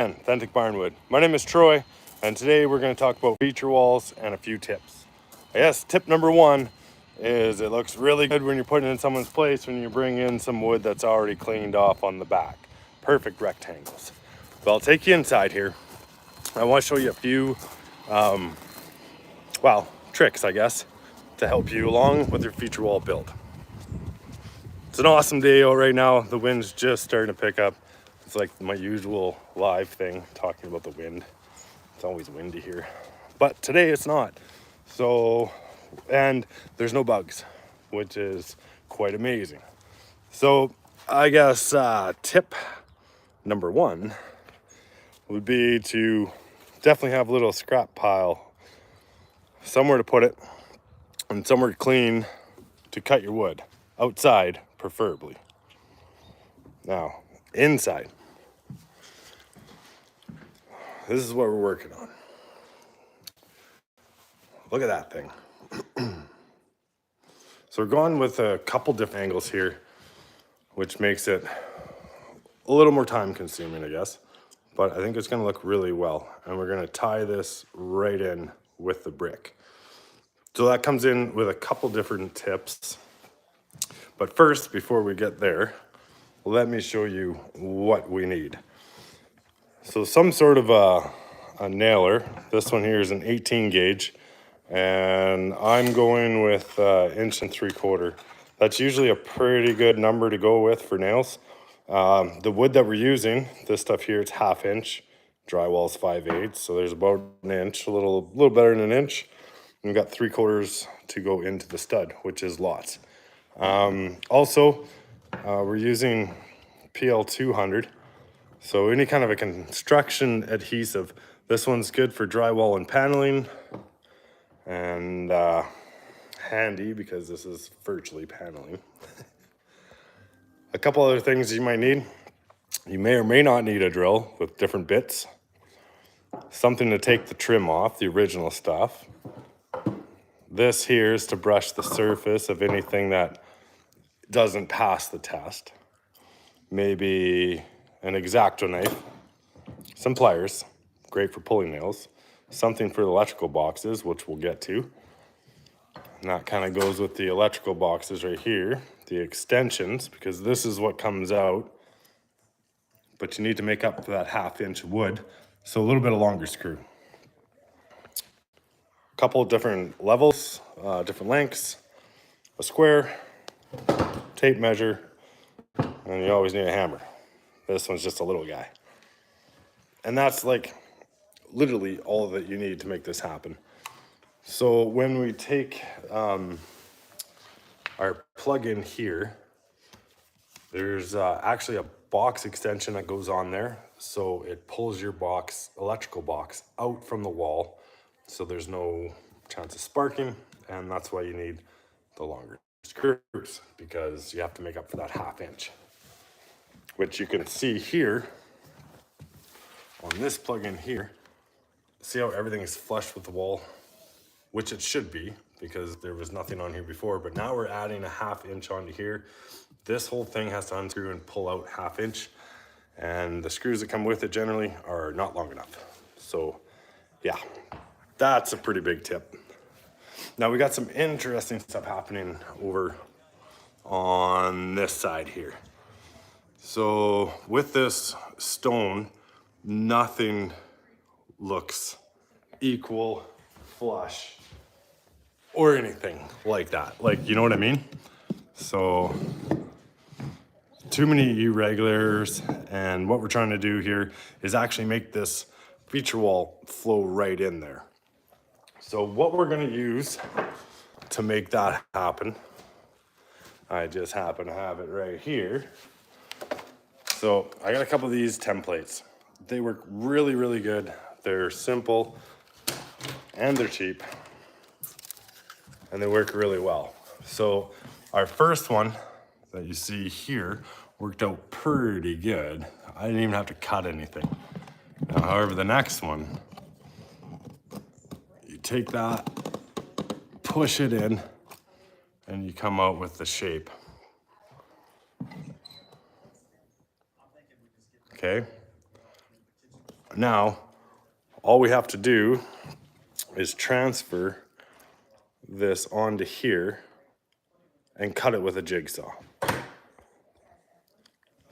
Authentic Barnwood. My name is Troy, and today we're going to talk about feature walls and a few tips. I guess tip number one is it looks really good when you're putting it in someone's place when you bring in some wood that's already cleaned off on the back. Perfect rectangles. But I'll take you inside here. I want to show you a few, tricks, I guess, to help you along with your feature wall build. It's an awesome day out right now. The wind's just starting to pick up. It's like my usual live thing, talking about the wind. It's always windy here, but today it's not. So, and there's no bugs, which is quite amazing. So I guess tip number one would be to definitely have a little scrap pile, somewhere to put it, and somewhere clean to cut your wood, outside preferably. Now, inside. This is what we're working on. Look at that thing. So we're going with a couple different angles here, which makes it a little more time consuming, I guess. But I think it's gonna look really well. And we're gonna tie this right in with the brick. So that comes in with a couple different tips. But first, before we get there, let me show you what we need. So some sort of a nailer. This one here is an 18 gauge, and I'm going with 1.75 inch. That's usually a pretty good number to go with for nails. The wood that we're using, this stuff here, it's 1/2 inch. Drywall's 5/8, so there's about an inch, a little better than an inch. And we've got 3/4 to go into the stud, which is lots. Also, we're using PL 200. So any kind of a construction adhesive. This one's good for drywall and paneling, and handy because this is virtually paneling. A couple other things you might need. You may or may not need a drill with different bits. Something to take the trim off, the original stuff. This here is to brush the surface of anything that doesn't pass the test. Maybe an X-Acto knife, some pliers, great for pulling nails, something for the electrical boxes, which we'll get to. And that kind of goes with the electrical boxes right here, the extensions, because this is what comes out, but you need to make up for that 1/2 inch wood, so a little bit of longer screw. A couple of different levels, different lengths, a square, tape measure, and you always need a hammer. This one's just a little guy. And that's like literally all that you need to make this happen. So when we take our plug in here, there's actually a box extension that goes on there. So it pulls your box, electrical box, out from the wall. So there's no chance of sparking. And that's why you need the longer screws, because you have to make up for that 1/2 inch. Which you can see here on this plug-in here. See how everything is flush with the wall, which it should be because there was nothing on here before, but now we're adding a 1/2 inch onto here. This whole thing has to unscrew and pull out 1/2 inch, and the screws that come with it generally are not long enough. So yeah, that's a pretty big tip. Now we got some interesting stuff happening over on this side here. So with this stone, nothing looks equal, flush, or anything like that. Like, you know what I mean? So too many irregulars, and what we're trying to do here is actually make this feature wall flow right in there. So what we're gonna use to make that happen, I just happen to have it right here. So I got a couple of these templates. They work really, really good. They're simple and they're cheap, and they work really well. So our first one that you see here worked out pretty good. I didn't even have to cut anything. Now, however, the next one, you take that, push it in, and you come out with the shape. Okay. Now, all we have to do is transfer this onto here and cut it with a jigsaw.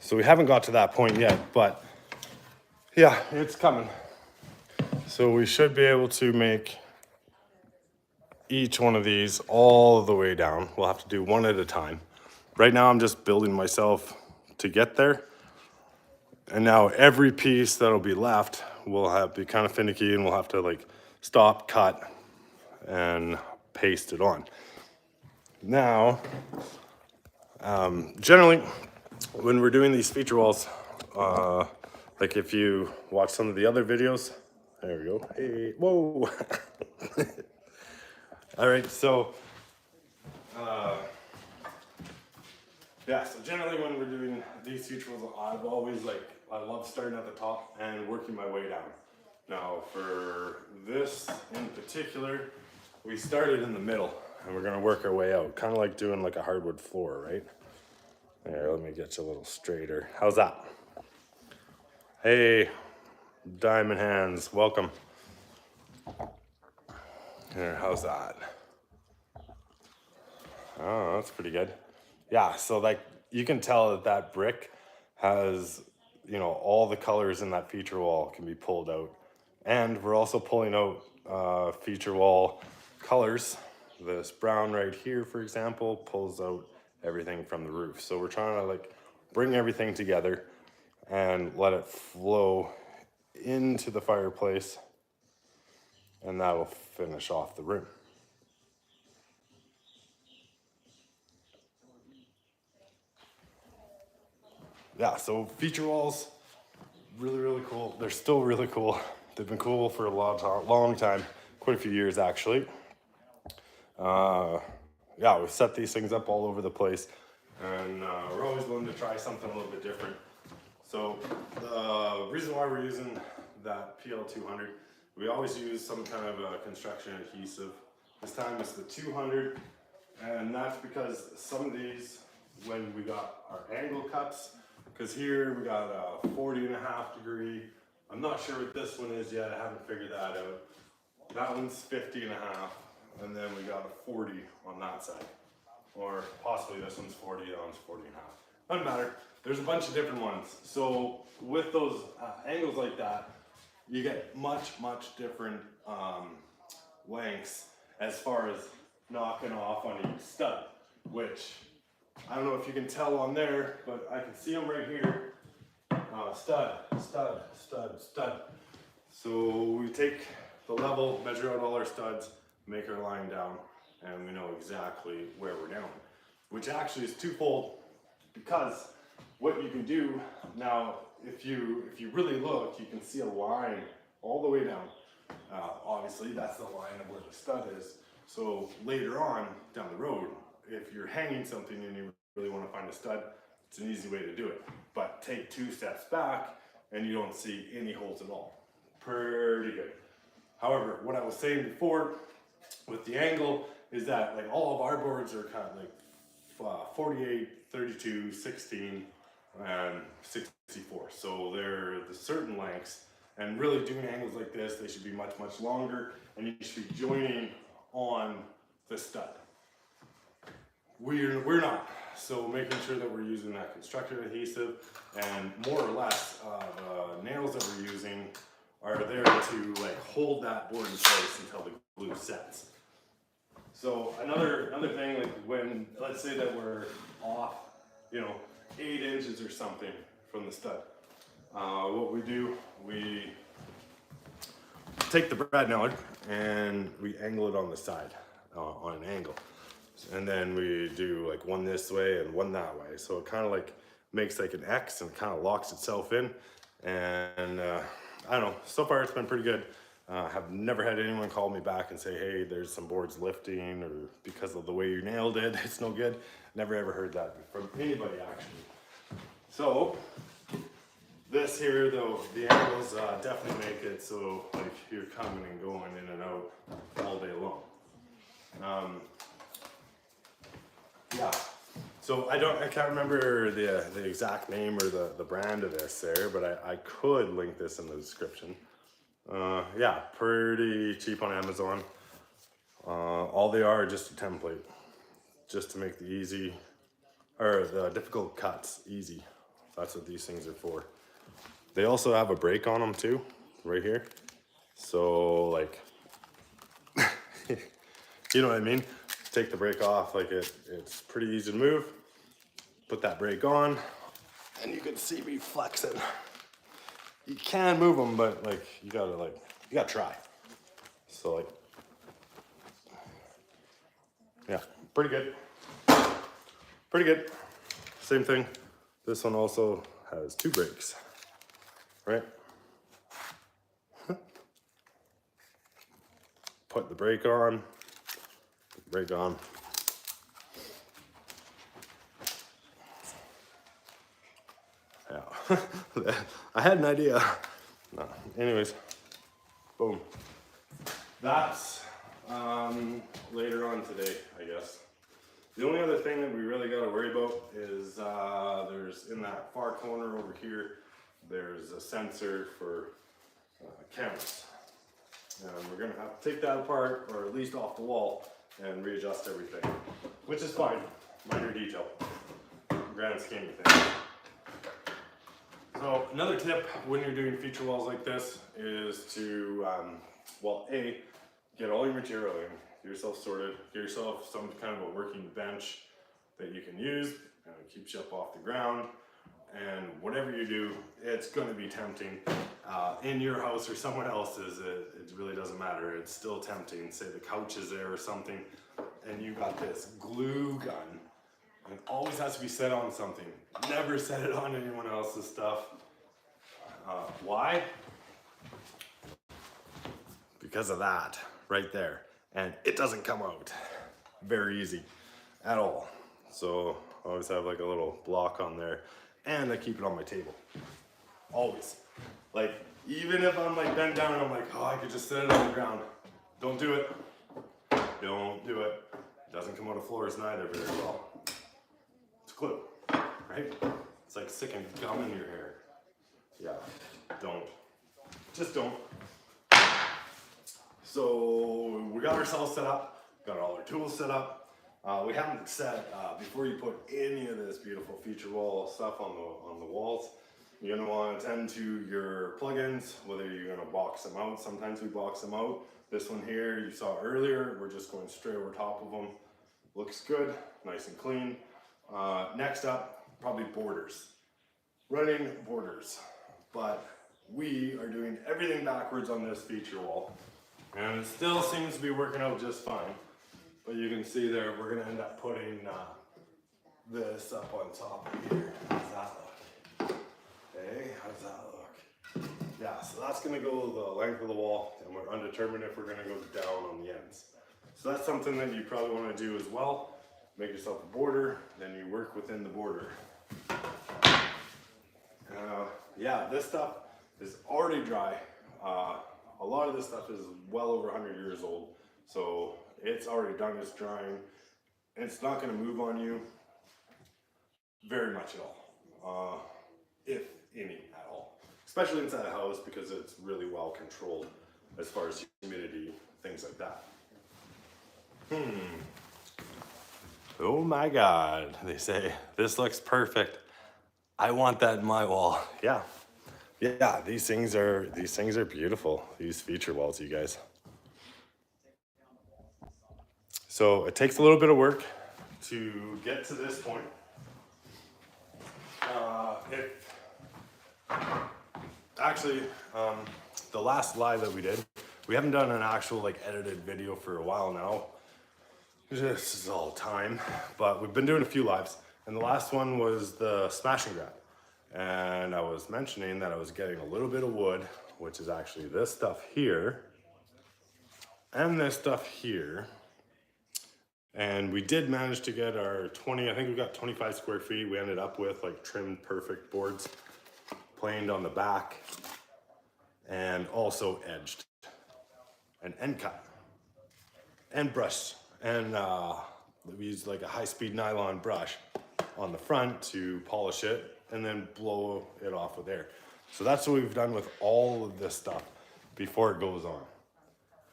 So we haven't got to that point yet, but yeah, it's coming. So we should be able to make each one of these all the way down. We'll have to do one at a time. Right now I'm just building myself to get there. And now every piece that'll be left will have to be kind of finicky, and we'll have to like stop, cut, and paste it on. Now, generally, when we're doing these feature walls, like if you watch some of the other videos, there we go. Hey, whoa. All right, so, yeah, so generally when we're doing these feature walls, I've always I love starting at the top and working my way down. Now for this in particular, we started in the middle and we're gonna work our way out, kind of like doing like a hardwood floor, right? There, let me get you a little straighter. How's that? Hey, diamond hands, welcome. Here, how's that? Oh, that's pretty good. Yeah, so like you can tell that that brick has, you know, all the colors in that feature wall can be pulled out. And we're also pulling out feature wall colors. This brown right here, for example, pulls out everything from the roof. So we're trying to like bring everything together and let it flow into the fireplace, and that will finish off the room. Yeah, so feature walls, really cool. They're still really cool. They've been cool for a long time, quite a few years actually. Yeah, we've set these things up all over the place, and we're always willing to try something a little bit different. So the reason why we're using that PL200, we always use some kind of a construction adhesive. This time it's the 200, and that's because some of these, when we got our angle cuts, because here we got a 40.5 degree. I'm not sure what this one is yet, I haven't figured that out. That one's 50.5, and then we got a 40 on that side. Or possibly this one's 40, that one's 40.5. Doesn't matter, there's a bunch of different ones. So with those angles like that, you get much different lengths as far as knocking off on each stud, which I don't know if you can tell on there, but I can see them right here. Stud. So we take the level, measure out all our studs, make our line down, and we know exactly where we're down. Which actually is twofold, because what you can do now, if you really look, you can see a line all the way down. Obviously, that's the line of where the stud is. So later on down the road, if you're hanging something and you really want to find a stud, it's an easy way to do it. But take 2 steps back and you don't see any holes at all. Pretty good. However, what I was saying before with the angle is that like all of our boards are kind of like 48, 32, 16, and 64. So they're the certain lengths, and really doing angles like this, they should be much longer, and you should be joining on the stud. We're not. So making sure that we're using that construction adhesive, and more or less the nails that we're using are there to like hold that board in place until the glue sets. So another thing, like when, let's say that we're off, you know, 8 inches or something from the stud, what we do, we take the brad nailer and we angle it on the side, on an angle. And then we do like one this way and one that way. So it kind of like makes like an X and kind of locks itself in. And I don't know, so far it's been pretty good. Have never had anyone call me back and say, hey, there's some boards lifting, or because of the way you nailed it, it's no good. Never ever heard that from anybody actually. So this here though, the angles definitely make it so like you're coming and going in and out all day long. Yeah, So I can't remember the exact name or the brand of this there, but I could link this in the description. Yeah, pretty cheap on Amazon. All they are just a template, just to make the easy, or the difficult cuts easy. That's what these things are for. They also have a brake on them too, right here. So like, you know what I mean? Take the brake off, like it's pretty easy to move. Put that brake on, and you can see me flexing. You can move them, but like you gotta try. So like, yeah, pretty good. Pretty good. Same thing. This one also has 2 brakes, right? Put the brake on, brake on. Yeah, I had an idea. No. Anyways, boom. That's later on today, I guess. The only other thing that we really got to worry about is there's in that far corner over here, there's a sensor for cameras. And we're gonna have to take that apart, or at least off the wall, and readjust everything, which is fine, minor detail, grand scheme of things. So another tip when you're doing feature walls like this is to, well, A, get all your material in, get yourself sorted, get yourself some kind of a working bench that you can use, and it keeps you up off the ground. And whatever you do, it's going to be tempting. In your house or someone else's, it really doesn't matter. It's still tempting. Say the couch is there or something, and you got this glue gun. And it always has to be set on something. Never set it on anyone else's stuff. Why? Because of that, right there. And it doesn't come out very easy at all. So I always have like a little block on there. And I keep it on my table, always. Like, even if I'm like bent down and I'm like, oh, I could just set it on the ground. Don't do it. Don't do it. It doesn't come out of floors neither very well. It's a clue, right? It's like sticking gum in your hair. Yeah, don't. Just don't. So we got ourselves set up, got all our tools set up. We haven't set, before you put any of this beautiful feature wall stuff on the walls, you're gonna wanna tend to your plugins, whether you're gonna box them out. Sometimes we box them out. This one here, you saw earlier, we're just going straight over top of them. Looks good, nice and clean. Next up, probably borders. Running borders. But we are doing everything backwards on this feature wall. And it still seems to be working out just fine. But you can see there, we're gonna end up putting this up on top of here. How does that look? Okay, how does that look? Yeah, so that's gonna go the length of the wall, and we're undetermined if we're gonna go down on the ends. So that's something that you probably wanna do as well. Make yourself a border, then you work within the border. Yeah, this stuff is already dry. A lot of this stuff is well over 100 years old. So it's already done its drying, and it's not going to move on you very much at all, if any at all. Especially inside a house, because it's really well controlled as far as humidity, things like that. Oh my God, they say, this looks perfect. I want that in my wall. Yeah, yeah, these things are beautiful, these feature walls, you guys. So it takes a little bit of work to get to this point. The last live that we did, we haven't done an actual like edited video for a while now. This is all time, but we've been doing a few lives, and the last one was the smash and grab. And I was mentioning that I was getting a little bit of wood, which is actually this stuff here, and this stuff here. And we did manage to get our 20, I think we got 25 square feet. We ended up with like trimmed perfect boards, planed on the back, and also edged, and end cut, and brushed. And we used like a high-speed nylon brush on the front to polish it and then blow it off with air. So that's what we've done with all of this stuff before it goes on.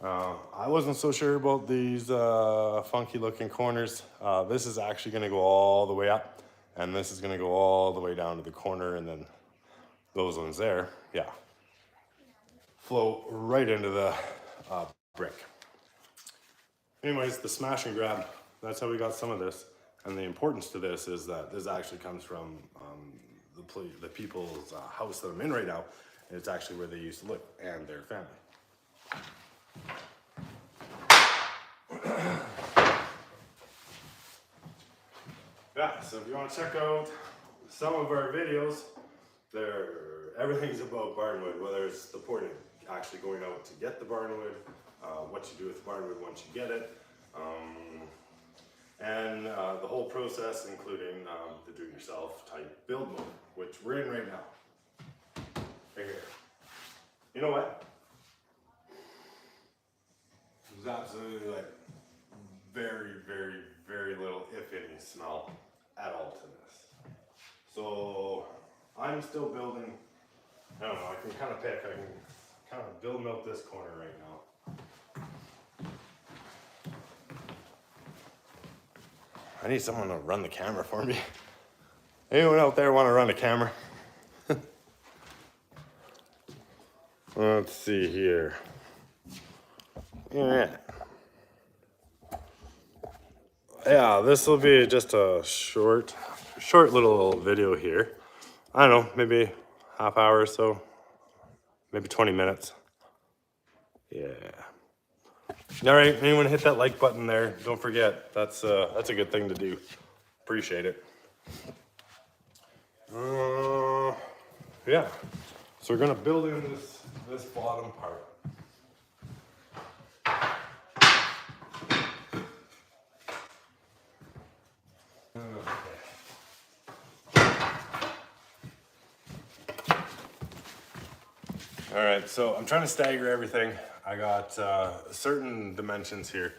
I wasn't so sure about these funky looking corners. This is actually gonna go all the way up, and this is gonna go all the way down to the corner, and then those ones there, yeah, flow right into the brick. Anyways, the smash and grab, that's how we got some of this. And the importance to this is that this actually comes from the people's house that I'm in right now. And it's actually where they used to live and their family. Yeah, so if you want to check out some of our videos, everything's about Barnwood, whether it's the porting, actually going out to get the Barnwood, what you do with Barnwood once you get it, and the whole process, including the do-it-yourself type build mode, which we're in right now. Right here. You know what? There's absolutely like very, very, very little, if any, smell at all to this. So I'm still building. I don't know. I can kind of pick. I can kind of build out this corner right now. I need someone to run the camera for me. Anyone out there want to run a camera? Let's see here. Yeah, this will be just a short little video here. I don't know, maybe half hour or so, maybe 20 minutes. Yeah. All right, anyone hit that like button there? Don't forget, that's a good thing to do. Appreciate it. Yeah. So we're gonna build in this bottom part. All right, so I'm trying to stagger everything. I got certain dimensions here.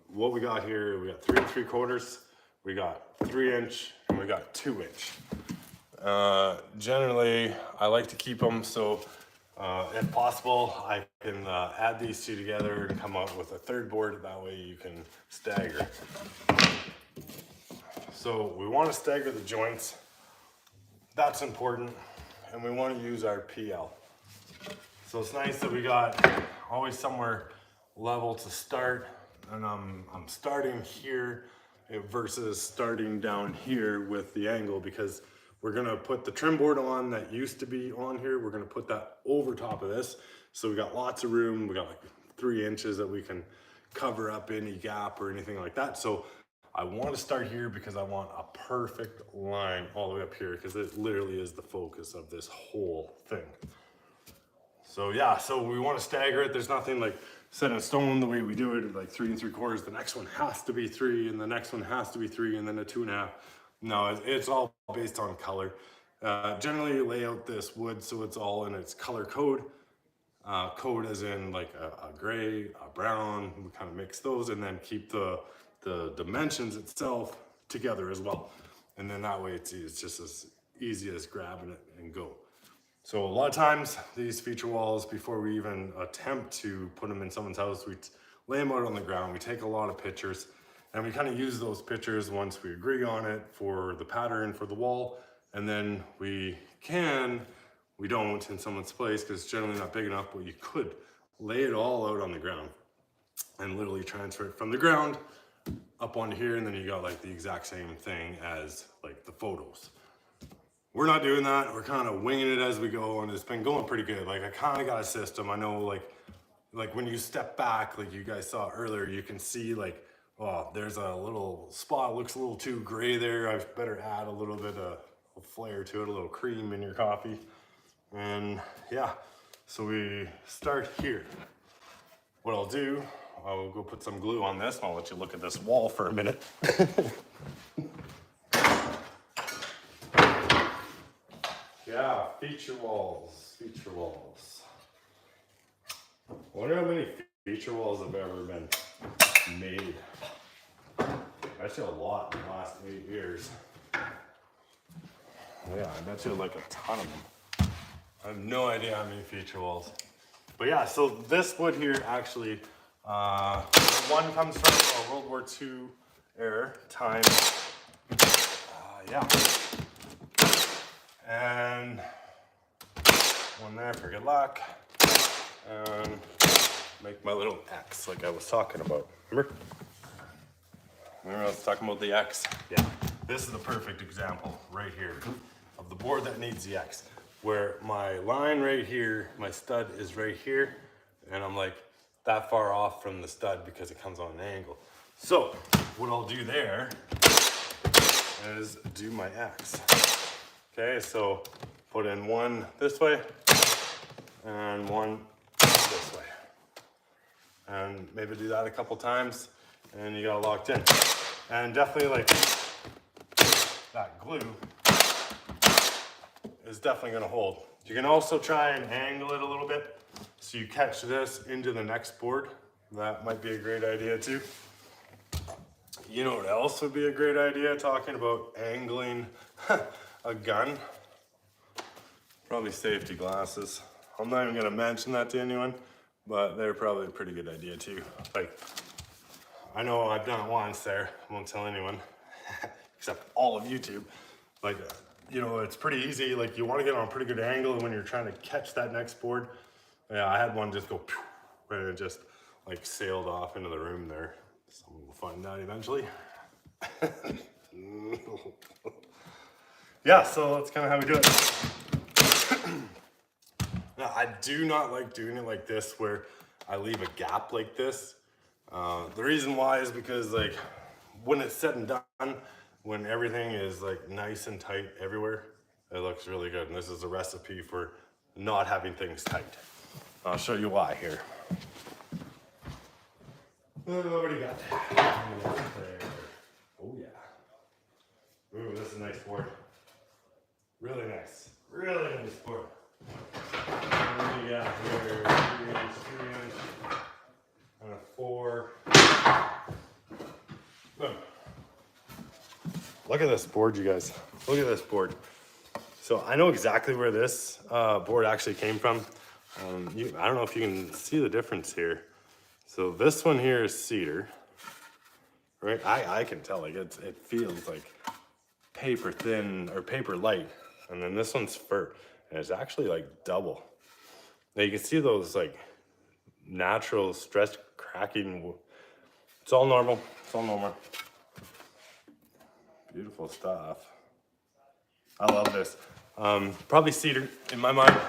What we got here, we got 3 3/4, we got 3-inch, and we got 2-inch. Generally, I like to keep them so if possible, I can add these two together and come up with a third board. That way you can stagger. So we want to stagger the joints. That's important. And we want to use our PL. So it's nice that we got always somewhere level to start. And I'm starting here versus starting down here with the angle, because we're gonna put the trim board on that used to be on here. We're gonna put that over top of this. So we got lots of room. We got like 3 inches that we can cover up any gap or anything like that. So I want to start here because I want a perfect line all the way up here, because it literally is the focus of this whole thing. So yeah, so we want to stagger it. There's nothing like set in stone the way we do it, like 3 3/4. The next one has to be 3, and the next one has to be 3, and then a 2.5. No, it's all based on color. Generally lay out this wood so it's all in its color code. Code as in like a gray, a brown. We kind of mix those and then keep the dimensions itself together as well. And then that way it's just as easy as grabbing it and go. So a lot of times these feature walls, before we even attempt to put them in someone's house, we lay them out on the ground. We take a lot of pictures, and we kind of use those pictures once we agree on it for the pattern for the wall. And then we don't in someone's place, because it's generally not big enough, but you could lay it all out on the ground and literally transfer it from the ground up onto here. And then you got like the exact same thing as like the photos. We're not doing that. We're kind of winging it as we go, and it's been going pretty good. Like I kind of got a system. I know like when you step back, like you guys saw earlier, you can see like, oh, there's a little spot, looks a little too gray there. I better add a little bit of flair to it, a little cream in your coffee. And yeah, so we start here. What I'll do, I'll go put some glue on this, and I'll let you look at this wall for a minute. Yeah, feature walls. I wonder how many feature walls have ever been made. Actually a lot in the last 8 years. Yeah, I bet you like a ton of them. I have no idea how many feature walls. But yeah, so this wood here actually, one comes from a World War II era time. Yeah. And one there for good luck. And make my little X like I was talking about. Remember I was talking about the X? Yeah. This is the perfect example right here of the board that needs the X. Where my line right here, my stud is right here, and I'm like that far off from the stud because it comes on an angle. So what I'll do there is do my X. Okay, so put in one this way and one this way. And maybe do that a couple times and you got it locked in. And definitely like that glue is definitely gonna hold. You can also try and angle it a little bit so you catch this into the next board. That might be a great idea too. You know what else would be a great idea, talking about angling a gun? Probably safety glasses. I'm not even gonna mention that to anyone, but they're probably a pretty good idea too. Like, I know I've done it once there, I won't tell anyone, except all of YouTube. Like, you know, it's pretty easy, like you wanna get on a pretty good angle when you're trying to catch that next board. Yeah, I had one just go, and it just like sailed off into the room there. Someone will find out eventually. Yeah, so that's kind of how we do it. Now, I do not like doing it like this where I leave a gap like this. The reason why is because like when it's said and done, when everything is like nice and tight everywhere, it looks really good. And this is a recipe for not having things tight. I'll show you why here. What do you got? Oh yeah. Ooh, this is a nice board. Really nice. Really nice board. What do you got here? 3-inch, 3-inch, and a 4. Boom. Look at this board, you guys. Look at this board. So I know exactly where this board actually came from. I don't know if you can see the difference here. So this one here is cedar, right? I can tell, like it feels like paper thin or paper light. And then this one's fir, and it's actually like double. Now you can see those like natural stretch cracking. It's all normal, it's all normal. Beautiful stuff. I love this. Probably cedar in my mind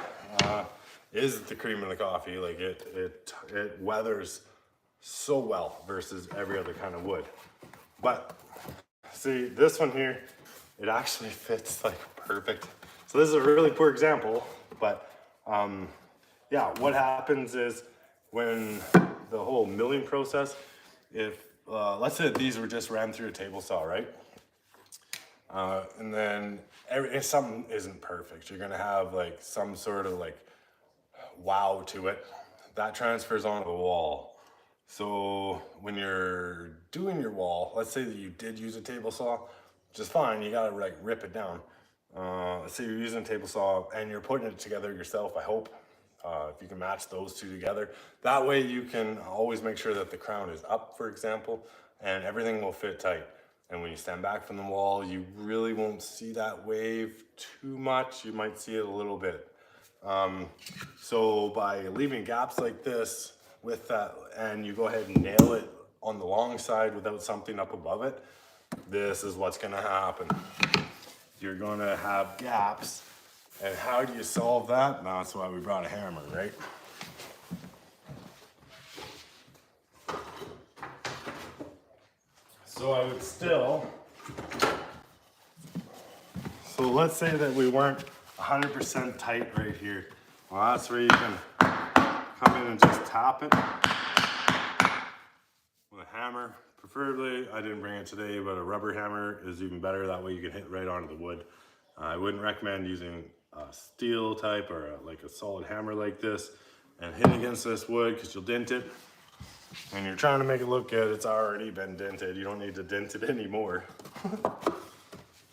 is the cream of the coffee. Like it weathers so well versus every other kind of wood. But see, this one here, it actually fits like perfect. So this is a really poor example, but yeah, what happens is when the whole milling process, if let's say these were just ran through a table saw, right? And then if something isn't perfect, you're gonna have like some sort of like wow to it. That transfers onto the wall. So when you're doing your wall, let's say that you did use a table saw, which is fine, you gotta like rip it down. Let's say you're using a table saw and you're putting it together yourself, I hope. If you can match those two together. That way you can always make sure that the crown is up, for example, and everything will fit tight. And when you stand back from the wall, you really won't see that wave too much. You might see it a little bit. So by leaving gaps like this with that, and you go ahead and nail it on the long side without something up above it, this is what's gonna happen. You're gonna have gaps. And how do you solve that? Well, that's why we brought a hammer, right? So I would still, so let's say that we weren't 100% tight right here. Well, that's where you can come in and just tap it with a hammer. Preferably, I didn't bring it today, but a rubber hammer is even better. That way you can hit right onto the wood. I wouldn't recommend using a steel type or like a solid hammer like this and hit against this wood because you'll dent it. And you're trying to make it look good, it's already been dented. You don't need to dent it anymore.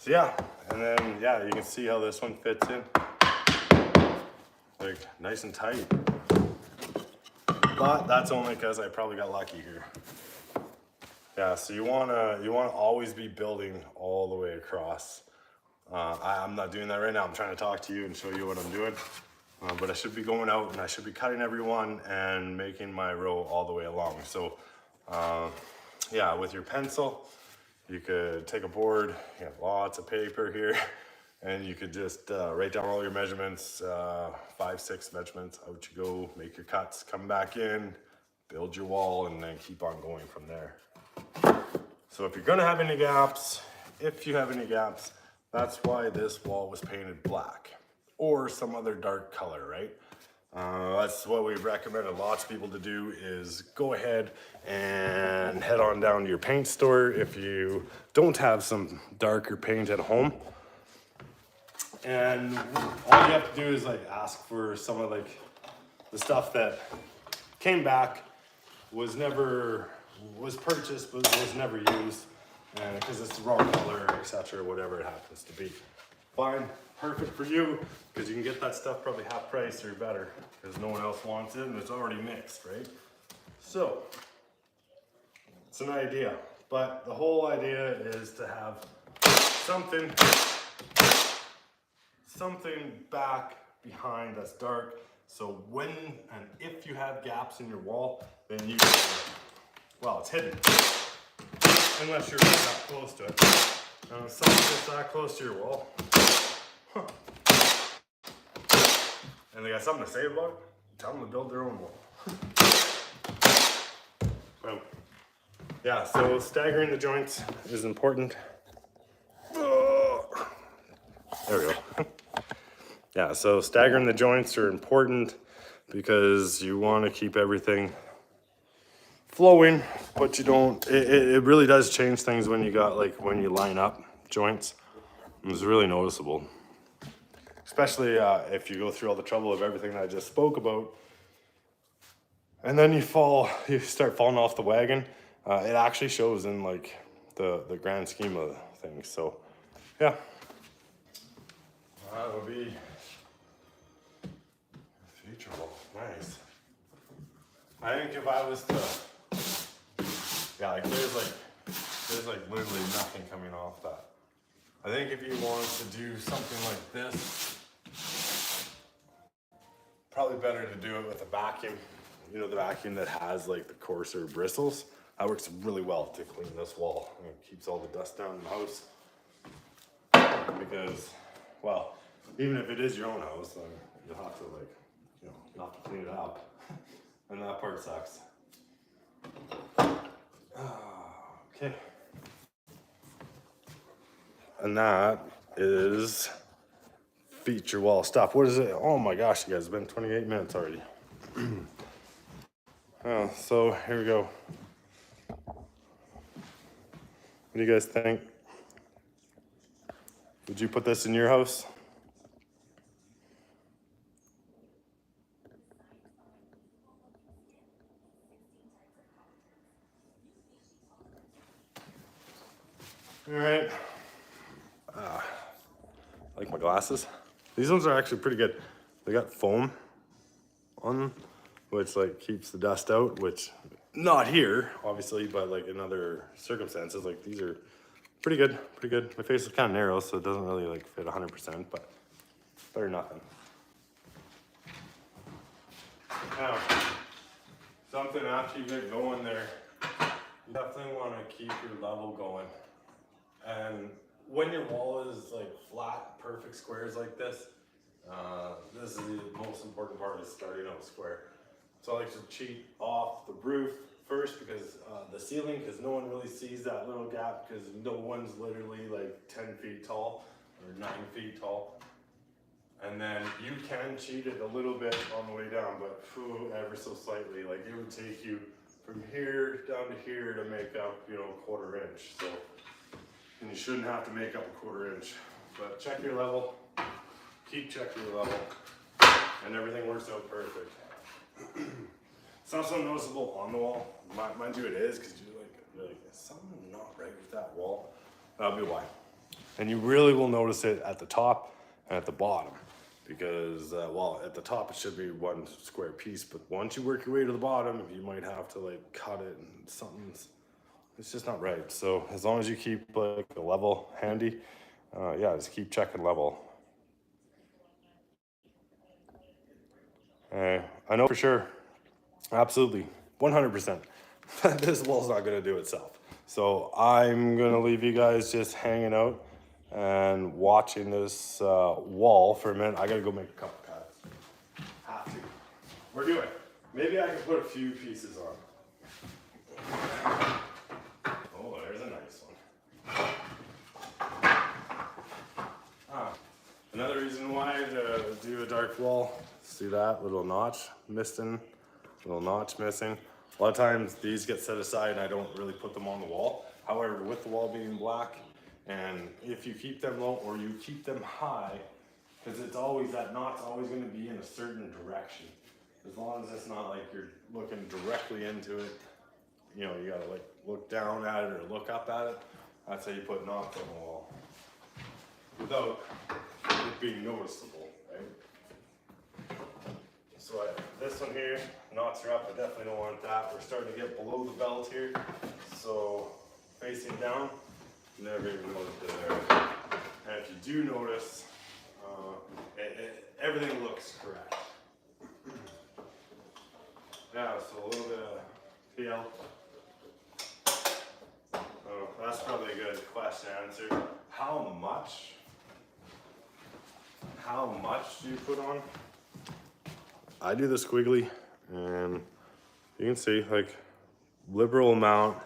So yeah, and then yeah, you can see how this one fits in, like nice and tight. But that's only because I probably got lucky here. Yeah, so you wanna always be building all the way across. I'm not doing that right now. I'm trying to talk to you and show you what I'm doing. But I should be going out and I should be cutting every one and making my row all the way along. So yeah, with your pencil, you could take a board, you have lots of paper here, and you could just write down all your measurements, 5, 6 measurements, out you go, make your cuts, come back in, build your wall, and then keep on going from there. So if you're gonna have any gaps, if you have any gaps, that's why this wall was painted black or some other dark color, right? That's what we've recommended lots of people to do, is go ahead and head on down to your paint store if you don't have some darker paint at home. And all you have to do is like ask for some of like the stuff that came back, was purchased but was never used, because it's the wrong color, etc., whatever it happens to be. Fine, perfect for you, because you can get that stuff probably half price or better, because no one else wants it and it's already mixed, right? So it's an idea, but the whole idea is to have something back behind that's dark, so when and if you have gaps in your wall, then you can, well, it's hidden unless you're that close to it. If someone gets that close to your wall, and they got something to say about it, tell them to build their own wall. Well, yeah, so staggering the joints is important. There we go. Yeah, so staggering the joints are important because you want to keep everything flowing, but you don't, it really does change things when you got, like, when you line up joints. It's really noticeable. Especially if you go through all the trouble of everything that I just spoke about, and then you start falling off the wagon. It actually shows in like the grand scheme of things. So yeah, that would be future wall. Nice. I think if I was to, yeah, like there's like literally nothing coming off that. I think if you wanted to do something like this, probably better to do it with a vacuum. You know, the vacuum that has like the coarser bristles. That works really well to clean this wall. And it keeps all the dust down in the house. Because, well, even if it is your own house, then you'll have to like, you know, you'll have to clean it up. And that part sucks. Okay. And that is feature wall stuff. What is it? Oh my gosh, you guys, it's been 28 minutes already. So here we go. What do you guys think? Would you put this in your house? All right. Like my glasses. These ones are actually pretty good. They got foam on them, which like keeps the dust out, which not here, obviously, but like in other circumstances, like these are pretty good, pretty good. My face is kind of narrow, so it doesn't really like fit 100%, but better than nothing. Now, something after you get going there, you definitely want to keep your level going. And when your wall is like flat, perfect squares like this, this is the most important part, is starting out square. So I like to cheat off the roof first, because the ceiling, because no one really sees that little gap, because no one's literally like 10 feet tall or 9 feet tall. And then you can cheat it a little bit on the way down, but ever so slightly. Like it would take you from here down to here to make up, you know, a 1/4 inch. So, and you shouldn't have to make up a 1/4 inch. But check your level, keep checking your level, and everything works out perfect. It's not so noticeable on the wall. Mind you, it is, because you're like, is something not right with that wall? That'll be why. And you really will notice it at the top and at the bottom because, well, at the top it should be one square piece, but once you work your way to the bottom, you might have to like cut it and something's, it's just not right. So as long as you keep like a level handy, yeah, just keep checking level. I know for sure, absolutely, 100%, this wall's not gonna do itself. So I'm gonna leave you guys just hanging out and watching this wall for a minute. I gotta go make a couple cuts. Have to. We're doing. Maybe I can put a few pieces on. Oh, there's a nice one. Another reason why to do a dark wall, see that little notch missing, little notch missing. A lot of times these get set aside and I don't really put them on the wall. However, with the wall being black, and if you keep them low or you keep them high, because it's always, that knot's always going to be in a certain direction. As long as it's not like you're looking directly into it, you know, you gotta like look down at it or look up at it. That's how you put knots on the wall without it being noticeable, right? So this one here, knots are up, I definitely don't want that. We're starting to get below the belt here. So facing down, never even noticed it there. And if you do notice, everything looks correct. Yeah, so a little bit of PL. Oh, that's probably a good question to answer. How much do you put on? I do the squiggly, and you can see like liberal amount,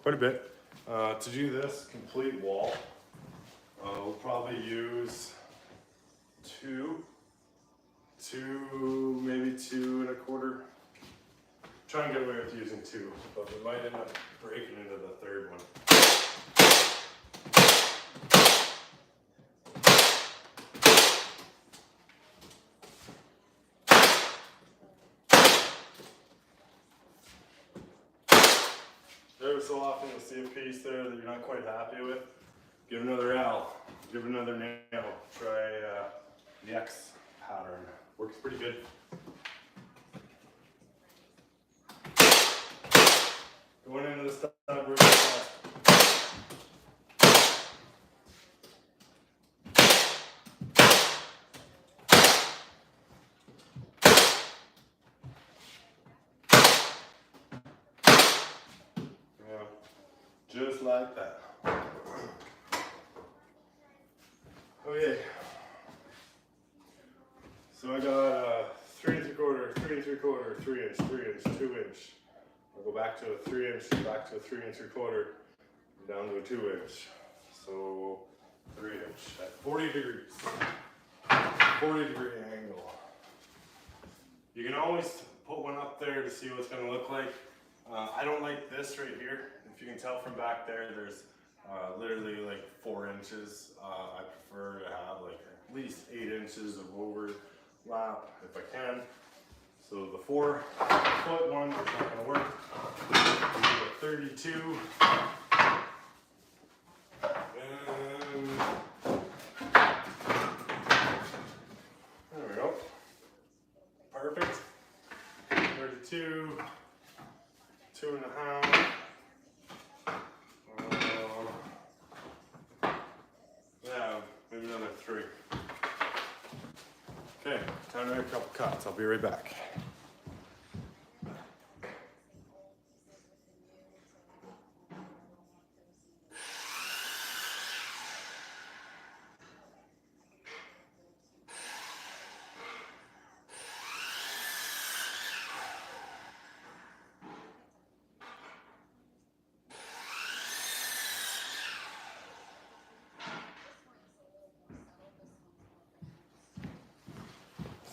quite a bit. To do this complete wall, we'll probably use maybe 2.25. Try and get away with using 2, but we might end up breaking into the third one. Every so often you'll see a piece there that you're not quite happy with. Give another L, give another nail. Try the X pattern. Works pretty good. Going into the stud, we're just like that. Okay. So I got 3 3/4, 3 inch, 3 inch, 2 inch. I'll go back to a 3 inch, back to a 3 3/4, down to a 2 inch. So 3 inch at 40 degrees, 40-degree angle. You can always put one up there to see what it's going to look like. I don't like this right here. If you can tell from back there, there's literally like 4 inches. I prefer to have like at least 8 inches of overlap if I can. So the 4-foot one is not going to work. We do a 32. There we go. Perfect. 32. 2.5. Yeah, maybe another 3. Okay, time to make a couple cuts. I'll be right back.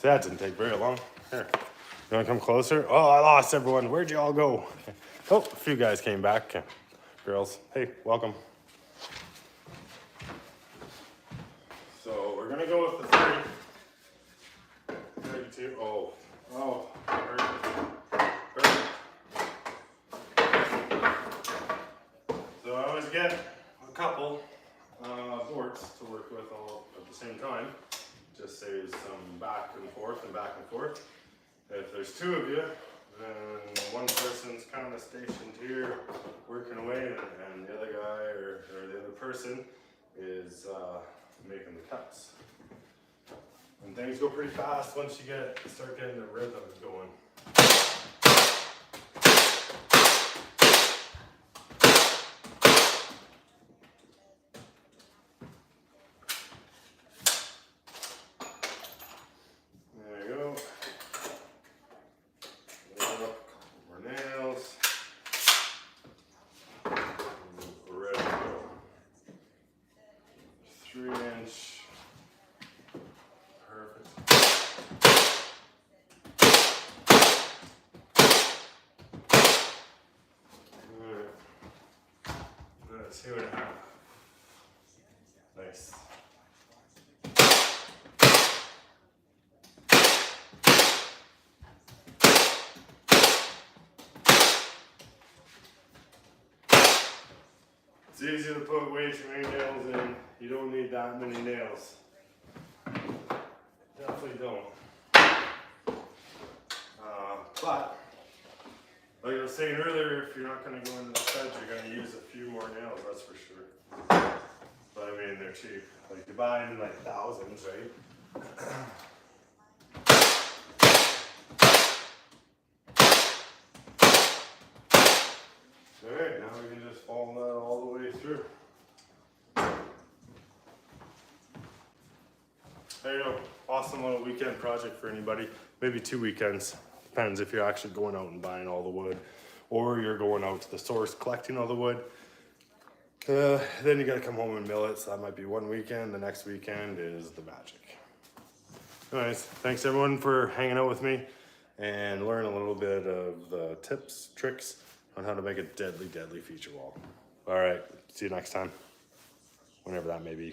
That didn't take very long. Here, you want to come closer? Oh, I lost everyone. Where'd you all go? Oh, a few guys came back. Girls, hey, welcome. So we're gonna go with the 32. Oh, perfect. So I always get a couple. of you, and one person's kind of stationed here working away, and the other guy or the other person is making the cuts. And things go pretty fast once you start getting the rhythm going. There you go. Load up a couple more nails. We're ready to go. 3-inch. That's 2.5. Nice. It's easy to put way too many nails in. You don't need that many nails. Definitely don't. But like I was saying earlier, if you're not going to go into the studs, you're going to use a few more nails, that's for sure. But I mean, they're cheap. Like you buy them in like thousands, right? Alright, now we can just follow that all the way through. There you go. Awesome little weekend project for anybody. Maybe 2 weekends. Depends if you're actually going out and buying all the wood, or you're going out to the source collecting all the wood. Then you gotta come home and mill it, so that might be 1 weekend. The next weekend is the magic. Anyways, thanks everyone for hanging out with me and learn a little bit of the tips, tricks on how to make a deadly, deadly feature wall. All right, see you next time, whenever that may be.